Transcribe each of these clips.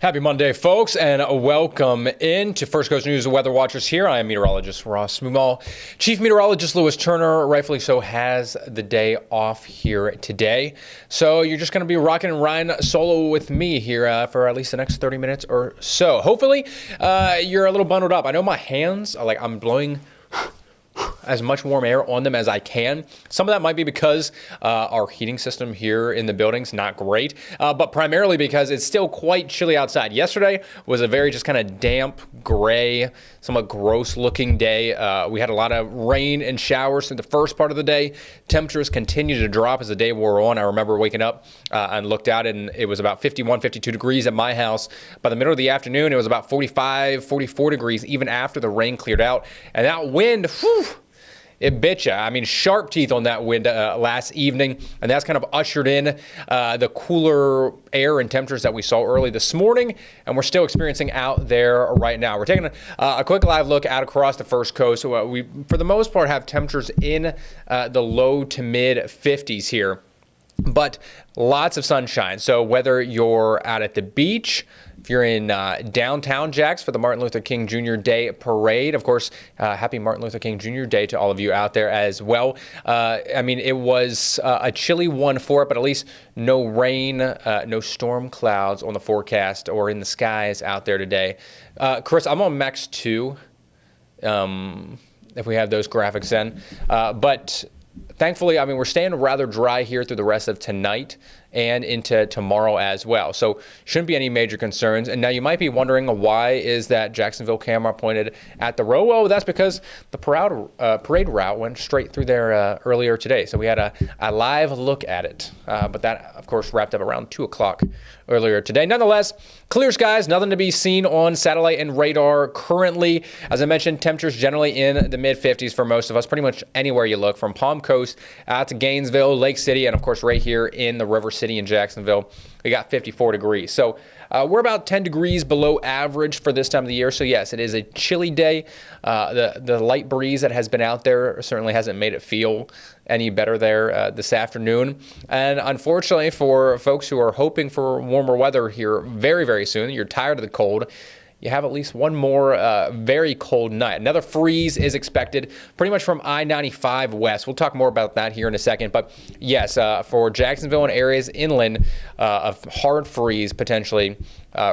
Happy Monday, folks, and welcome in to First Coast News Weather Watchers here. I am meteorologist Ross Smumal. Chief Meteorologist Lewis Turner, rightfully so, has the day off here today. So you're just going to be rocking and riding solo with me here for at least the next 30 minutes or so. Hopefully, you're a little bundled up. I know my hands are I'm blowing as much warm air on them as I can. Some of that might be because our heating system here in the building's not great, but primarily because it's still quite chilly outside. Yesterday was a very just kind of damp, gray, somewhat gross looking day. We had a lot of rain and showers through the first part of the day. Temperatures continued to drop as the day wore on. I remember waking up and looked out and it was about 51, 52 degrees at my house. By the middle of the afternoon, it was about 45, 44 degrees even after the rain cleared out. And that wind, whew, it bit ya. I mean, sharp teeth on that wind last evening, and that's kind of ushered in the cooler air and temperatures that we saw early this morning, and we're still experiencing out there right now. We're taking a quick live look out across the First Coast. So we, for the most part, have temperatures in the low to mid 50s here, but lots of sunshine. So whether you're out at the beach, if you're in downtown Jax for the Martin Luther King Jr. Day Parade, of course, happy Martin Luther King Jr. Day to all of you out there as well. I mean, it was a chilly one for it, but at least no rain, no storm clouds on the forecast or in the skies out there today. Chris, I'm on Max 2, if we have those graphics in. But thankfully, I mean, we're staying rather dry here through the rest of tonight and into tomorrow as well. So shouldn't be any major concerns. And now you might be wondering, why is that Jacksonville camera pointed at the row? Well, that's because the parade route went straight through there earlier today. So we had a live look at it. But that, of course, wrapped up around 2 o'clock earlier today. Nonetheless, clear skies, nothing to be seen on satellite and radar currently. As I mentioned, temperatures generally in the mid 50s for most of us, pretty much anywhere you look, from Palm Coast out to Gainesville, Lake City, and of course right here in the River City in Jacksonville, we got 54 degrees. So we're about 10 degrees below average for this time of the year. So yes, it is a chilly day. The light breeze that has been out there certainly hasn't made it feel any better there this afternoon. And unfortunately for folks who are hoping for warmer weather here very, very soon, you're tired of the cold, you have at least one more very cold night. Another freeze is expected pretty much from I-95 west. We'll talk more about that here in a second. But yes, for Jacksonville and areas inland, a hard freeze potentially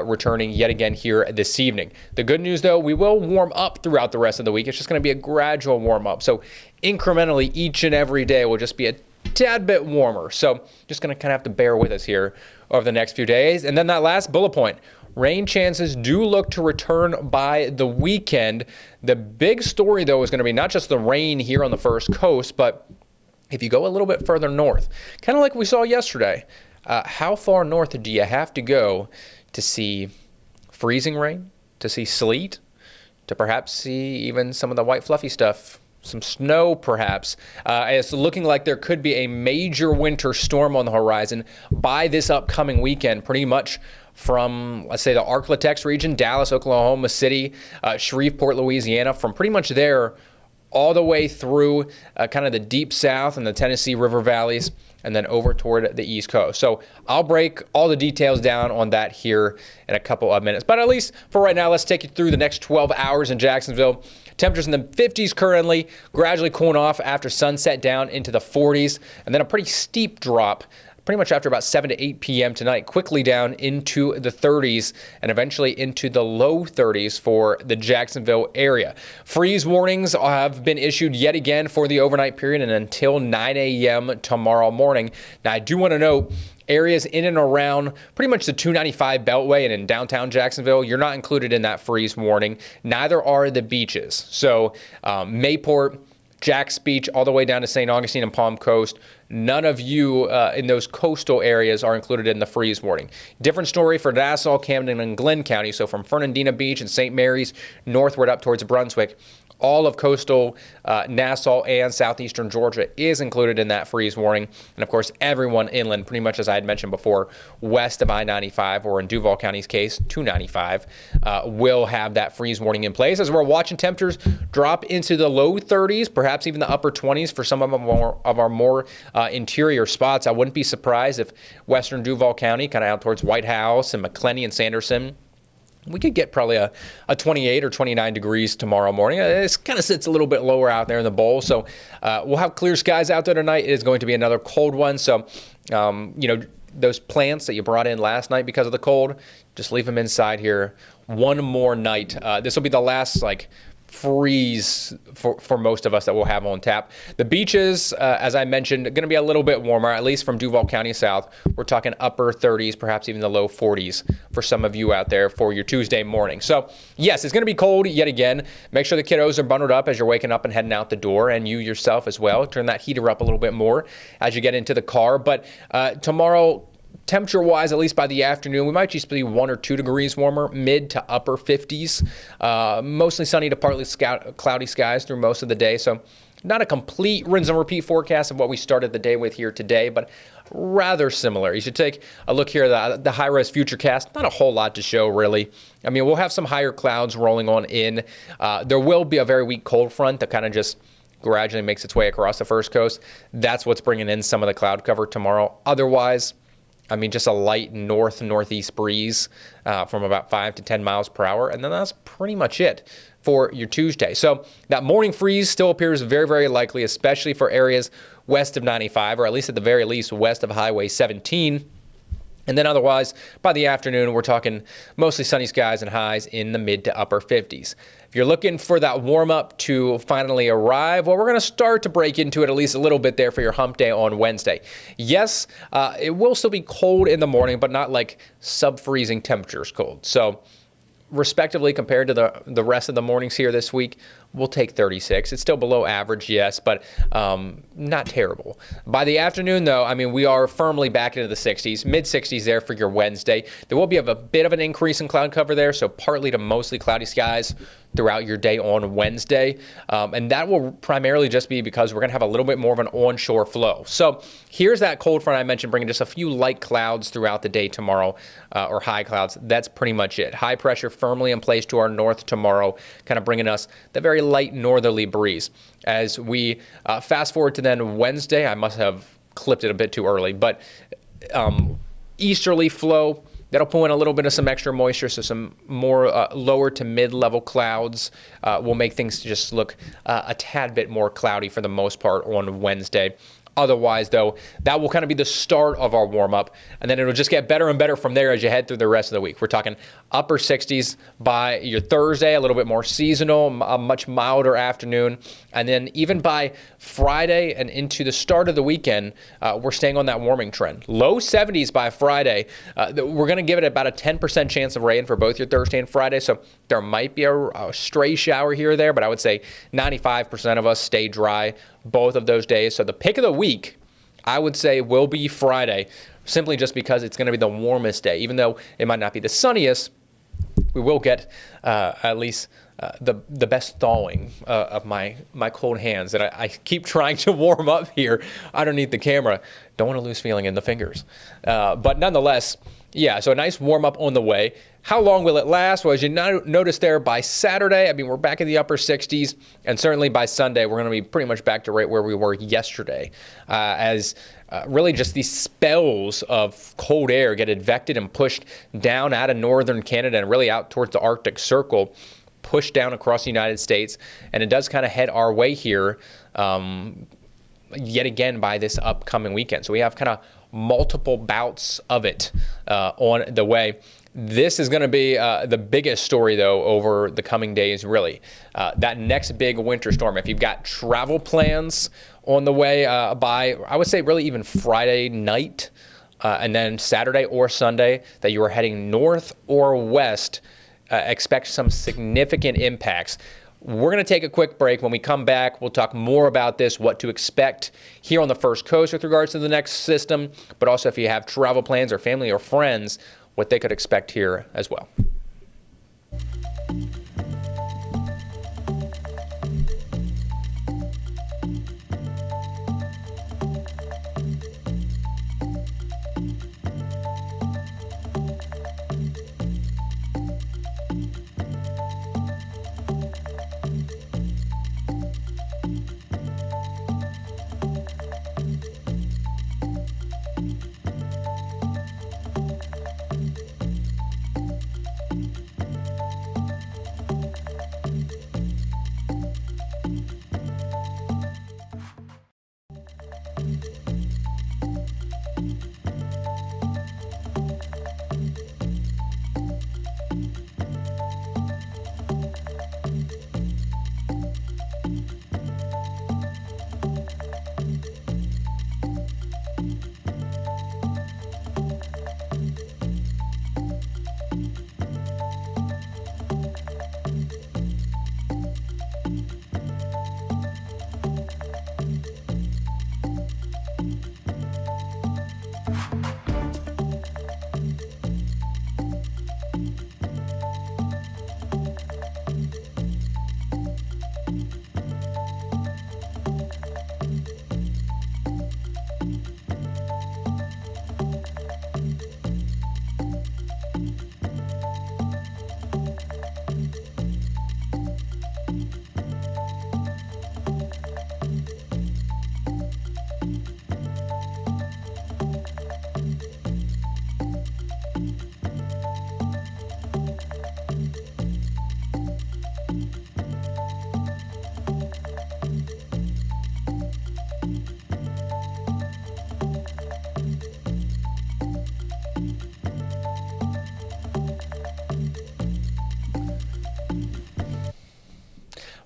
returning yet again here this evening. The good news, though, we will warm up throughout the rest of the week. It's just going to be a gradual warm up. So incrementally, each and every day will just be a tad bit warmer. So just going to kind of have to bear with us here over the next few days. And then that last bullet point, rain chances do look to return by the weekend. The big story, though, is going to be not just the rain here on the First Coast, but if you go a little bit further north, kind of like we saw yesterday, how far north do you have to go to see freezing rain, to see sleet, to perhaps see even some of the white fluffy stuff, some snow perhaps? It's looking like there could be a major winter storm on the horizon by this upcoming weekend, pretty much from, let's say, the Arklatex region, Dallas, Oklahoma City, Shreveport, Louisiana, from pretty much there all the way through kind of the deep south and the Tennessee River valleys, and then over toward the East Coast. So I'll break all the details down on that here in a couple of minutes. But at least for right now, let's take you through the next 12 hours in Jacksonville. Temperatures in the 50s currently, gradually cooling off after sunset down into the 40s, and then a pretty steep drop pretty much after about 7 to 8 p.m. tonight, quickly down into the 30s and eventually into the low 30s for the Jacksonville area. Freeze warnings have been issued yet again for the overnight period and until 9 a.m. tomorrow morning. Now, I do want to note, areas in and around pretty much the 295 Beltway and in downtown Jacksonville, you're not included in that freeze warning. Neither are the beaches. So Mayport, Jax Beach, all the way down to St. Augustine and Palm Coast, none of you in those coastal areas are included in the freeze warning. Different story for Nassau, Camden, and Glenn County. So from Fernandina Beach and St. Mary's northward up towards Brunswick, All of coastal Nassau and southeastern Georgia is included in that freeze warning. And of course, everyone inland, pretty much as I had mentioned before, west of I-95, or in Duval County's case, 295, will have that freeze warning in place, as we're watching temperatures drop into the low 30s, perhaps even the upper 20s for some of our more interior spots. I wouldn't be surprised if western Duval County, kind of out towards White House and McClenny and Sanderson, we could get probably a 28 or 29 degrees tomorrow morning. It kind of sits a little bit lower out there in the bowl. So we'll have clear skies out there tonight. It is going to be another cold one. So, those plants that you brought in last night because of the cold, just leave them inside here one more night. This will be the last, freeze for most of us that we'll have on tap. The beaches, as I mentioned, going to be a little bit warmer, at least from Duval County south. We're talking upper 30s, perhaps even the low 40s for some of you out there for your Tuesday morning. So yes, it's going to be cold yet again. Make sure the kiddos are bundled up as you're waking up and heading out the door, and you yourself as well. Turn that heater up a little bit more as you get into the car. But tomorrow, temperature-wise, at least by the afternoon, we might just be 1 or 2 degrees warmer, mid to upper 50s. Mostly sunny to partly cloudy skies through most of the day. So not a complete rinse and repeat forecast of what we started the day with here today, but rather similar. You should take a look here at the high-res futurecast. Not a whole lot to show, really. I mean, we'll have some higher clouds rolling on in. There will be a very weak cold front that kind of just gradually makes its way across the first coast. That's what's bringing in some of the cloud cover tomorrow. Otherwise, I mean, just a light northeast breeze from about 5 to 10 miles per hour. And then that's pretty much it for your Tuesday. So that morning freeze still appears very, very likely, especially for areas west of 95, or at least at the very least west of Highway 17. And then otherwise, by the afternoon, we're talking mostly sunny skies and highs in the mid to upper 50s. If you're looking for that warm-up to finally arrive, well, we're going to start to break into it at least a little bit there for your hump day on Wednesday. Yes, it will still be cold in the morning, but not like sub-freezing temperatures cold. So respectively, compared to the rest of the mornings here this week, we'll take 36. It's still below average, yes, but not terrible. By the afternoon, though, I mean, we are firmly back into the 60s, mid-60s there for your Wednesday. There will be a bit of an increase in cloud cover there, so partly to mostly cloudy skies throughout your day on Wednesday. And that will primarily just be because we're going to have a little bit more of an onshore flow. So here's that cold front I mentioned, bringing just a few light clouds throughout the day tomorrow, or high clouds. That's pretty much it. High pressure firmly in place to our north tomorrow, kind of bringing us the very light northerly breeze. As we fast forward to then Wednesday, I must have clipped it a bit too early, but easterly flow, that'll pull in a little bit of some extra moisture, so some more lower to mid-level clouds will make things just look a tad bit more cloudy for the most part on Wednesday. Otherwise, though, that will kind of be the start of our warm-up, and then it'll just get better and better from there as you head through the rest of the week. We're talking upper 60s by your Thursday, a little bit more seasonal, a much milder afternoon, and then even by Friday and into the start of the weekend, we're staying on that warming trend. Low 70s by Friday. We're going to give it about a 10% chance of rain for both your Thursday and Friday, so there might be a stray shower here or there, but I would say 95% of us stay dry both of those days. So the pick of the week, I would say, will be Friday, simply just because it's going to be the warmest day. Even though it might not be the sunniest, we will get at least the best thawing of my cold hands that I keep trying to warm up here underneath the camera. Don't want to lose feeling in the fingers. But nonetheless, yeah, so a nice warm-up on the way. How long will it last? Well, as you notice there, by Saturday, I mean, we're back in the upper 60s, and certainly by Sunday, we're going to be pretty much back to right where we were yesterday, as really just these spells of cold air get advected and pushed down out of northern Canada and really out towards the Arctic Circle, pushed down across the United States, and it does kind of head our way here yet again by this upcoming weekend. So we have kind of multiple bouts of it on the way. This is going to be the biggest story, though, over the coming days, really. That next big winter storm. If you've got travel plans on the way by, I would say, really even Friday night and then Saturday or Sunday, that you are heading north or west, expect some significant impacts. We're going to take a quick break. When we come back, we'll talk more about this, what to expect here on the First Coast with regards to the next system, but also if you have travel plans or family or friends, what they could expect here as well.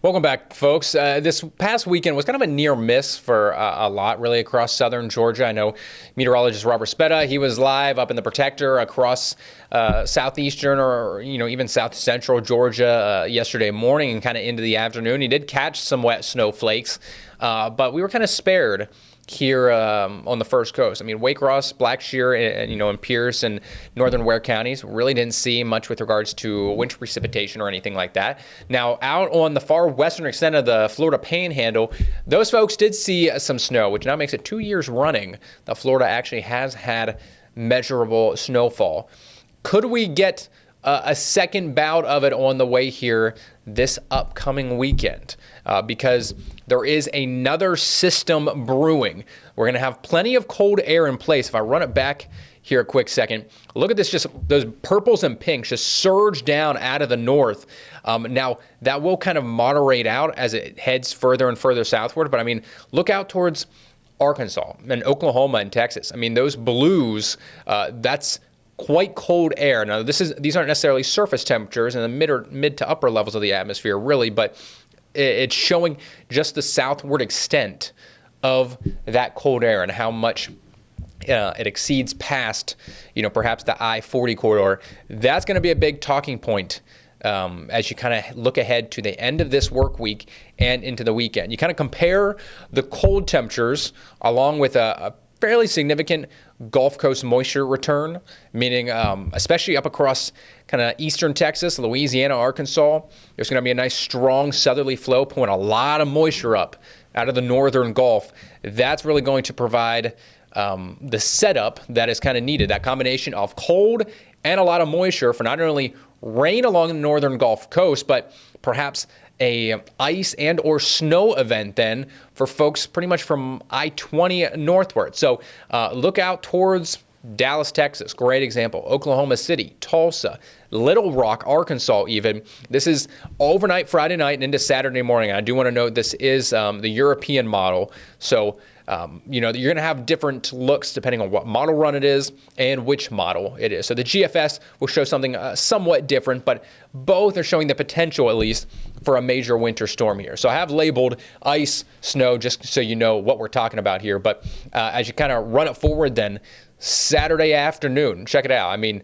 Welcome back, folks. This past weekend was kind of a near miss for a lot, really, across southern Georgia. I know meteorologist Robert Speta, he was live up in the Protector across southeastern or even south central Georgia yesterday morning and kind of into the afternoon. He did catch some wet snowflakes, but we were kind of spared here on the First Coast. I mean, Waycross, Blackshear, and Pierce and northern Ware counties really didn't see much with regards to winter precipitation or anything like that. Now, out on the far western extent of the Florida Panhandle, those folks did see some snow, which now makes it 2 years running that Florida actually has had measurable snowfall. Could we get a second bout of it on the way here this upcoming weekend? Because there is another system brewing. We're going to have plenty of cold air in place. If I run it back here a quick second, look at this, just those purples and pinks just surge down out of the north. Now, that will kind of moderate out as it heads further and further southward. But I mean, look out towards Arkansas and Oklahoma and Texas. I mean, those blues, that's quite cold air. Now, these aren't necessarily surface temperatures in the mid to upper levels of the atmosphere, really, but it's showing just the southward extent of that cold air and how much it exceeds past, perhaps the I-40 corridor. That's going to be a big talking point as you kind of look ahead to the end of this work week and into the weekend. You kind of compare the cold temperatures along with a fairly significant Gulf Coast moisture return, meaning especially up across kind of eastern Texas, Louisiana, Arkansas, there's going to be a nice strong southerly flow pulling a lot of moisture up out of the northern Gulf. That's really going to provide the setup that is kind of needed, that combination of cold and a lot of moisture for not only rain along the northern Gulf Coast, but perhaps a ice and or snow event then for folks pretty much from I-20 northward. So look out towards Dallas, Texas, great example. Oklahoma City, Tulsa, Little Rock, Arkansas even. This is overnight Friday night and into Saturday morning. I do want to note this is the European model. So you're going to have different looks depending on what model run it is and which model it is. So the GFS will show something somewhat different, but both are showing the potential, at least, for a major winter storm here. So I have labeled ice, snow, just so you know what we're talking about here. But as you kind of run it forward then, Saturday afternoon, check it out. I mean,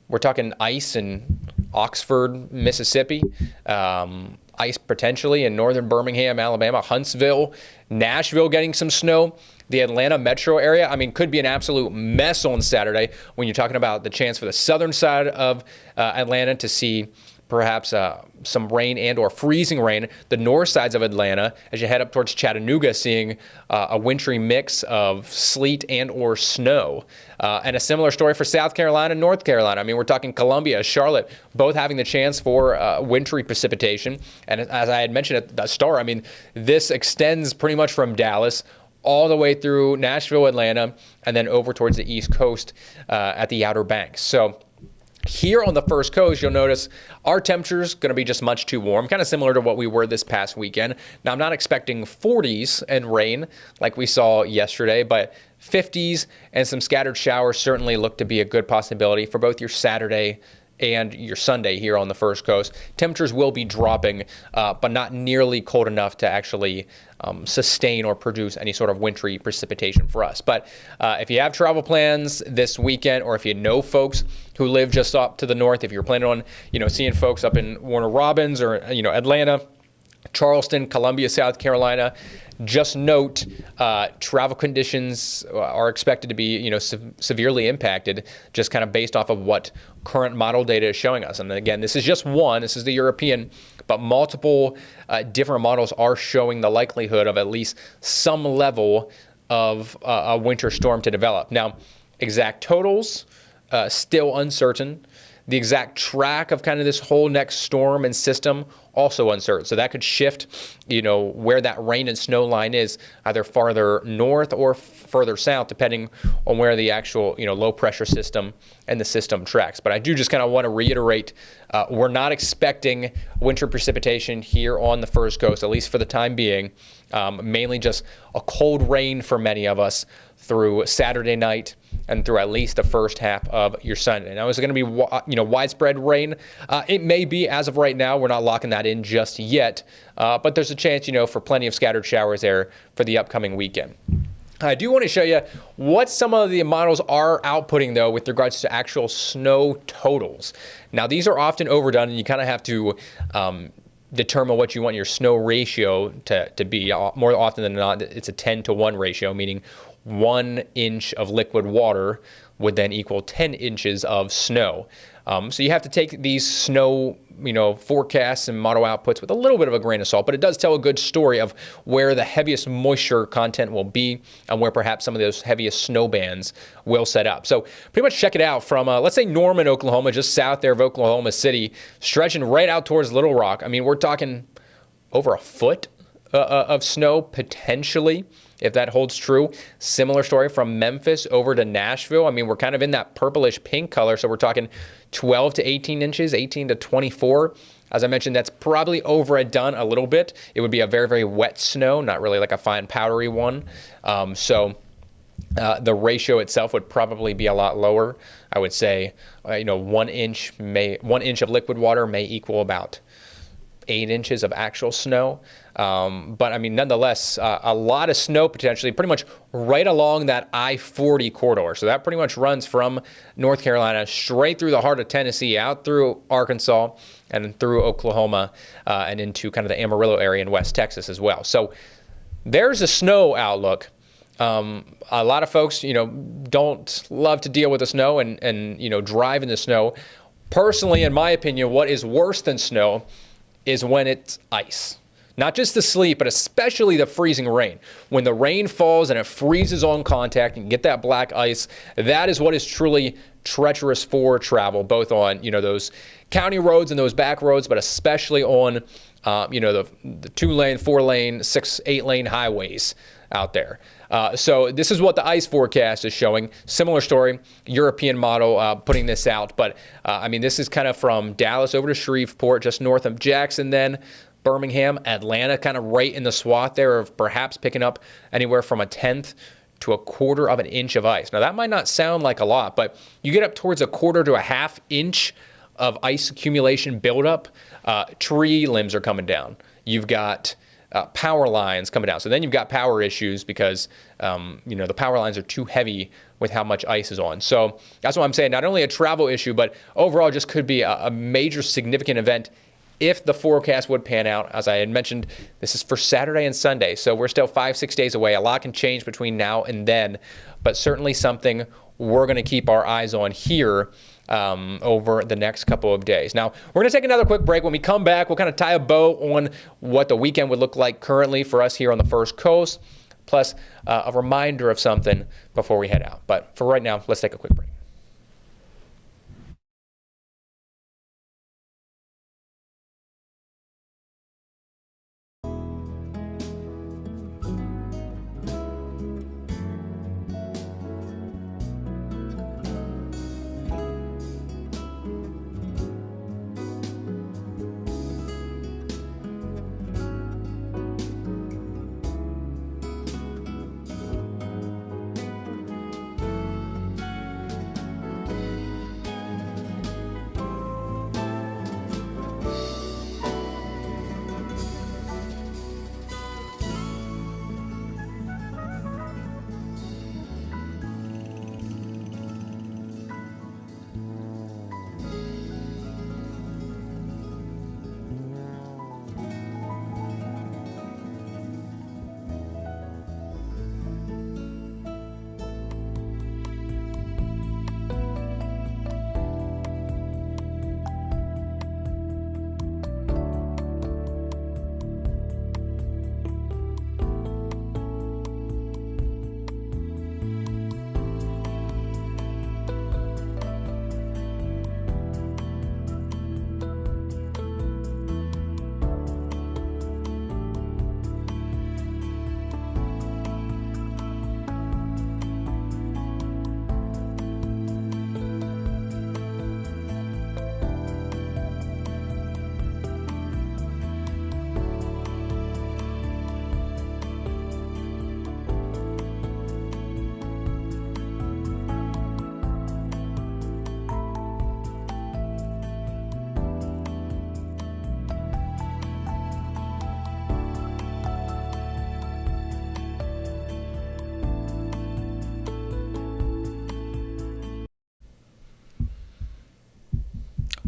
we're talking ice in Oxford, Mississippi, ice potentially in northern Birmingham, Alabama, Huntsville, Nashville getting some snow. The Atlanta metro area, I mean, could be an absolute mess on Saturday when you're talking about the chance for the southern side of Atlanta to see perhaps some rain and or freezing rain. The north sides of Atlanta, as you head up towards Chattanooga, seeing a wintry mix of sleet and or snow. And a similar story for South Carolina and North Carolina. I mean, we're talking Columbia, Charlotte, both having the chance for wintry precipitation. And as I had mentioned at the start, I mean, this extends pretty much from Dallas all the way through Nashville, Atlanta, and then over towards the East Coast at the Outer Banks. So here on the First Coast, you'll notice our temperature's going to be just much too warm, kind of similar to what we were this past weekend. Now, I'm not expecting 40s and rain like we saw yesterday, but 50s and some scattered showers certainly look to be a good possibility for both your Saturday and your Sunday here on the First Coast. Temperatures will be dropping, but not nearly cold enough to actually sustain or produce any sort of wintry precipitation for us. But if you have travel plans this weekend, or if you know folks who live just up to the north, if you're planning on, seeing folks up in Warner Robins or, Atlanta, Charleston, Columbia, South Carolina, just note travel conditions are expected to be, severely impacted, just kind of based off of what current model data is showing us. And again, this is just one. This is the European, but multiple different models are showing the likelihood of at least some level of a winter storm to develop. Now, exact totals still uncertain. The exact track of kind of this whole next storm and system also uncertain. So that could shift, where that rain and snow line is, either farther north or further south, depending on where the actual, low pressure system and the system tracks. But I do just kind of want to reiterate, we're not expecting winter precipitation here on the First Coast, at least for the time being. Mainly just a cold rain for many of us through Saturday night and through at least the first half of your Sunday. Now, is it going to be widespread rain? It may be. As of right now, we're not locking that in just yet, but there's a chance, for plenty of scattered showers there for the upcoming weekend. I do want to show you what some of the models are outputting, though, with regards to actual snow totals. Now, these are often overdone, and you kind of have to determine what you want your snow ratio to be. More often than not, it's a 10-to-1 ratio, meaning 1 inch of liquid water would then equal 10 inches of snow. So you have to take these snow, forecasts and model outputs with a little bit of a grain of salt, but it does tell a good story of where the heaviest moisture content will be and where perhaps some of those heaviest snow bands will set up. So pretty much check it out from, let's say, Norman, Oklahoma, just south there of Oklahoma City, stretching right out towards Little Rock. I mean, we're talking over a foot of snow potentially, if that holds true. Similar story from Memphis over to Nashville. I mean, we're kind of in that purplish pink color, so we're talking 12 to 18 inches, 18 to 24. As I mentioned, that's probably overdone a little bit. It would be a very, very wet snow, not really like a fine powdery one. The ratio itself would probably be a lot lower. I would say, 1 inch of liquid water may equal about 8 inches of actual snow. But I mean, nonetheless, a lot of snow potentially pretty much right along that I-40 corridor. So that pretty much runs from North Carolina straight through the heart of Tennessee, out through Arkansas and through Oklahoma and into kind of the Amarillo area in West Texas as well. So there's a snow outlook. A lot of folks, don't love to deal with the snow and drive in the snow. Personally, in my opinion, what is worse than snow is when it's ice. Not just the sleet, but especially the freezing rain. When the rain falls and it freezes on contact and you get that black ice, that is what is truly treacherous for travel, both on, those county roads and those back roads, but especially on, the 2-lane, 4-lane, 6, 8-lane highways out there. So this is what the ice forecast is showing. Similar story, European model putting this out. But, this is kind of from Dallas over to Shreveport, just north of Jackson then. Birmingham, Atlanta, kind of right in the swath there of perhaps picking up anywhere from 1/10 to 1/4 of an inch of ice. Now, that might not sound like a lot, but you get up towards 1/4 to 1/2 inch of ice accumulation buildup, tree limbs are coming down. You've got power lines coming down. So then you've got power issues because, the power lines are too heavy with how much ice is on. So that's what I'm saying. Not only a travel issue, but overall just could be a major significant event if the forecast would pan out. As I had mentioned, this is for Saturday and Sunday, so we're still 5-6 days away. A lot can change between now and then, but certainly something we're going to keep our eyes on here over the next couple of days. Now, we're going to take another quick break. When we come back, we'll kind of tie a bow on what the weekend would look like currently for us here on the First Coast, plus a reminder of something before we head out. But for right now, let's take a quick break.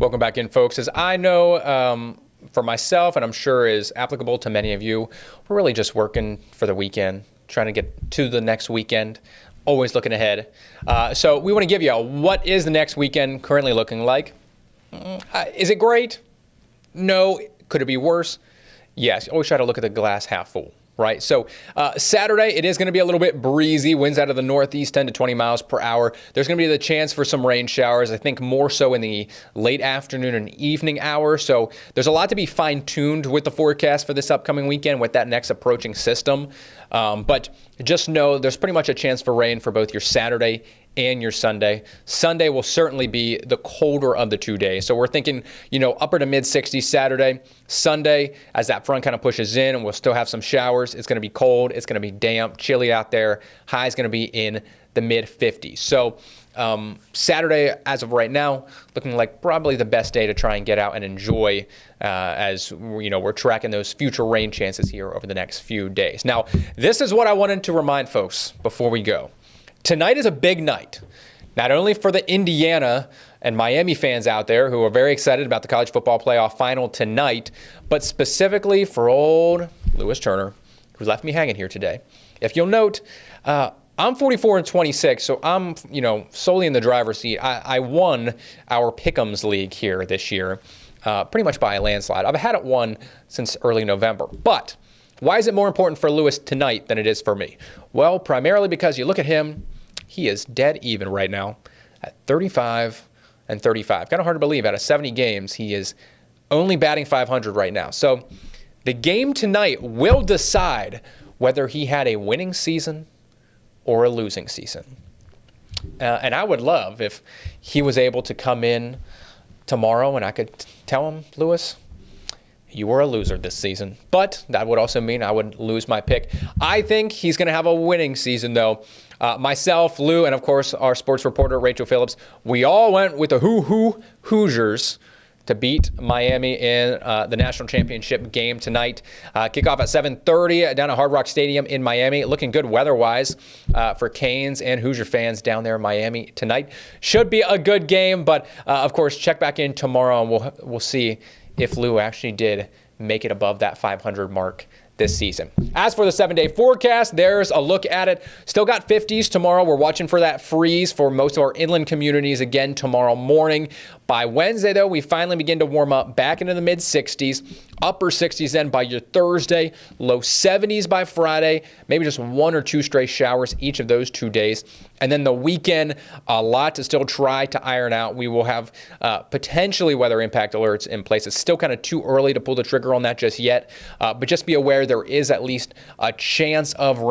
Welcome back in, folks. As I know, for myself, and I'm sure is applicable to many of you, we're really just working for the weekend, trying to get to the next weekend, always looking ahead. So we want to give you what is the next weekend currently looking like. Is it great? No. Could it be worse? Yes. Always try to look at the glass half full. Right. So Saturday, it is going to be a little bit breezy. Winds out of the northeast, 10 to 20 miles per hour. There's going to be the chance for some rain showers, I think more so in the late afternoon and evening hours. So there's a lot to be fine-tuned with the forecast for this upcoming weekend with that next approaching system. But just know there's pretty much a chance for rain for both your Saturday and your Sunday. Sunday will certainly be the colder of the 2 days. So we're thinking, upper to mid 60s Saturday. Sunday, as that front kind of pushes in and we'll still have some showers, it's going to be cold. It's going to be damp, chilly out there. High is going to be in the mid 50s. So Saturday, as of right now, looking like probably the best day to try and get out and enjoy as we're tracking those future rain chances here over the next few days. Now, this is what I wanted to remind folks before we go. Tonight is a big night, not only for the Indiana and Miami fans out there who are very excited about the college football playoff final tonight, but specifically for old Lewis Turner, who left me hanging here today. If you'll note, I'm 44-26, so I'm, solely in the driver's seat. I won our Pick'ems League here this year, pretty much by a landslide. I've had it won since early November, but why is it more important for Lewis tonight than it is for me? Well, primarily because you look at him, he is dead even right now at 35-35. Kind of hard to believe out of 70 games, he is only batting 500 right now. So the game tonight will decide whether he had a winning season or a losing season. And I would love if he was able to come in tomorrow and I could tell him, Lewis, you were a loser this season. But that would also mean I would lose my pick. I think he's going to have a winning season, though. Myself, Lou, and of course our sports reporter, Rachel Phillips, we all went with the Hoosiers to beat Miami in the national championship game tonight. Kickoff at 7:30 down at Hard Rock Stadium in Miami. Looking good weather-wise for Canes and Hoosier fans down there in Miami tonight. Should be a good game, but of course, check back in tomorrow and we'll see if Lou actually did make it above that 500 mark this season. As for the 7-day forecast, there's a look at it. Still got 50s tomorrow. We're watching for that freeze for most of our inland communities again tomorrow morning. By Wednesday, though, we finally begin to warm up back into the mid 60s, upper 60s then by your Thursday, low 70s by Friday, maybe just 1 or 2 stray showers each of those 2 days. And then the weekend, a lot to still try to iron out. We will have potentially weather impact alerts in place. It's still kind of too early to pull the trigger on that just yet, but just be aware there is at least a chance of rain